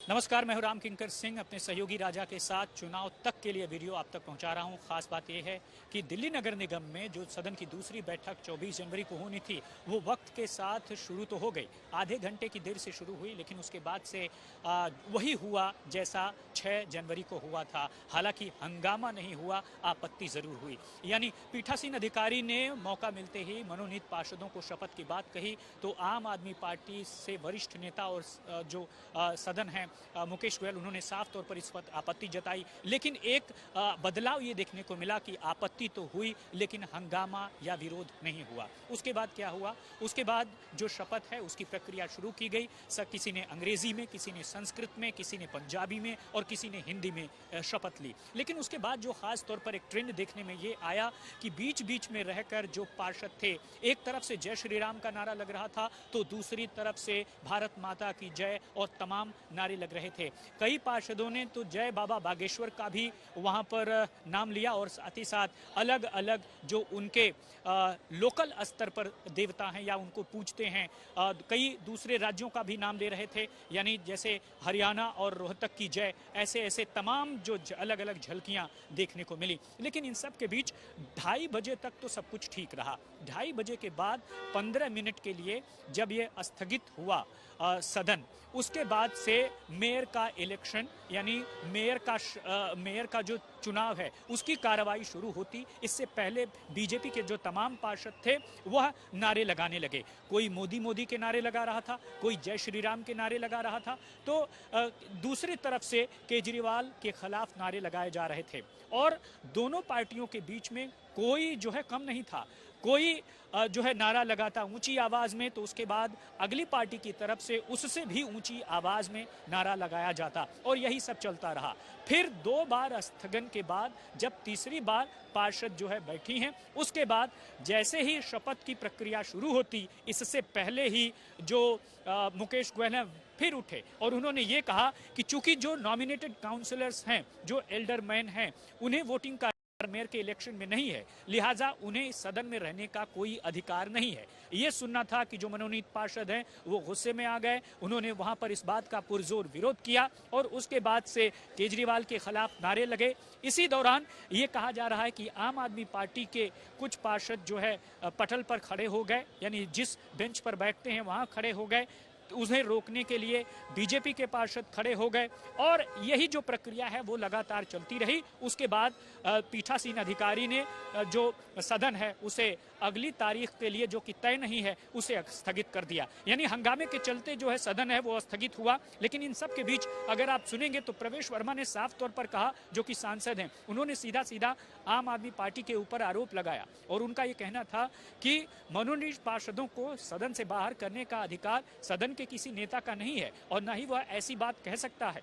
नमस्कार, मैं हूं राम किंकर सिंह। अपने सहयोगी राजा के साथ चुनाव तक के लिए वीडियो आप तक पहुंचा रहा हूं। खास बात यह है कि दिल्ली नगर निगम में जो सदन की दूसरी बैठक 24 जनवरी को होनी थी, वो वक्त के साथ शुरू तो हो गई। आधे घंटे की देर से शुरू हुई, लेकिन उसके बाद से वही हुआ जैसा 6 जनवरी को हुआ था। हालांकि हंगामा नहीं हुआ, आपत्ति जरूर हुई। यानी पीठासीन अधिकारी ने मौका मिलते ही मनोनीत पार्षदों को शपथ की बात कही, तो आम आदमी पार्टी से वरिष्ठ नेता और जो सदन है मुकेश गोयल, उन्होंने साफ तौर पर इस पर आपत्ति जताई। लेकिन एक बदलाव ये देखने को मिला कि आपत्ति तो हुई, लेकिन हंगामा या विरोध नहीं हुआ। उसके बाद क्या हुआ? उसके बाद जो शपथ है उसकी प्रक्रिया शुरू की गई। किसी ने अंग्रेजी में, किसी ने संस्कृत में, किसी ने पंजाबी में और किसी ने हिंदी में शपथ ली। लेकिन उसके बाद जो खास तौर पर एक ट्रेंड देखने में ये आया कि बीच बीच में रहकर जो पार्षद थे, एक तरफ से जय श्री राम का नारा लग रहा था, तो दूसरी तरफ से भारत माता की जय और तमाम नारे लग रहे थे। कई पार्षदों ने तो जय बाबा बागेश्वर का भी वहां पर नाम लिया और साथ ही साथ अलग अलग जो उनके लोकल स्तर पर देवता हैं या उनको पूजते हैं, कई दूसरे राज्यों का भी नाम ले रहे थे। यानी जैसे हरियाणा और रोहतक की जय, ऐसे ऐसे तमाम जो अलग अलग झलकियां देखने को मिली। लेकिन इन सब के बीच 2:30 बजे तक तो सब कुछ ठीक रहा। 2:30 बजे के बाद 15 मिनट के लिए जब ये स्थगित हुआ सदन, उसके बाद से मेयर का इलेक्शन यानी मेयर का जो चुनाव है उसकी कार्रवाई शुरू होती। इससे पहले बीजेपी के जो तमाम पार्षद थे वह नारे लगाने लगे। कोई मोदी मोदी के नारे लगा रहा था, कोई जय श्री राम के नारे लगा रहा था, तो दूसरी तरफ से केजरीवाल के खिलाफ नारे लगाए जा रहे थे। और दोनों पार्टियों के बीच में कोई जो है कम नहीं था। कोई जो है नारा लगाता ऊंची आवाज में, तो उसके बाद अगली पार्टी की तरफ से उससे भी ऊंची आवाज में नारा लगाया जाता और यही सब चलता रहा। फिर 2 बार स्थगन के बाद जब तीसरी बार पार्षद जो है बैठी हैं, उसके बाद जैसे ही शपथ की प्रक्रिया शुरू होती, इससे पहले ही जो मुकेश गोयल हैं फिर उठे और उन्होंने ये कहा कि चूंकि जो नॉमिनेटेड काउंसलर्स हैं, जो एल्डरमैन हैं, उन्हें वोटिंग का मेयर के इलेक्शन में नहीं है, लिहाजा उन्हें इस सदन में रहने का कोई अधिकार नहीं है। ये सुनना था कि जो मनोनीत पार्षद हैं वो गुस्से में आ गए। उन्होंने वहां पर इस बात का पुरजोर विरोध किया और उसके बाद से केजरीवाल के खिलाफ नारे लगे। इसी दौरान ये कहा जा रहा है कि आम आदमी पार्टी के कुछ पार्षद जो है पटल पर खड़े हो गए, यानी जिस बेंच पर बैठते हैं वहां खड़े हो गए। उन्हें रोकने के लिए बीजेपी के पार्षद खड़े हो गए और यही जो प्रक्रिया है वो लगातार चलती रही। उसके बाद पीठासीन अधिकारी ने जो सदन है उसे अगली तारीख के लिए, जो कि तय नहीं है, उसे स्थगित कर दिया। यानी हंगामे के चलते जो है सदन है वो स्थगित हुआ। लेकिन इन सब के बीच अगर आप सुनेंगे तो प्रवेश वर्मा ने साफ तौर पर कहा, जो कि सांसद हैं, उन्होंने सीधा सीधा आम आदमी पार्टी के ऊपर आरोप लगाया और उनका ये कहना था कि मनोनीत पार्षदों को सदन से बाहर करने का अधिकार सदन के किसी नेता का नहीं है और न ही वह ऐसी बात कह सकता है।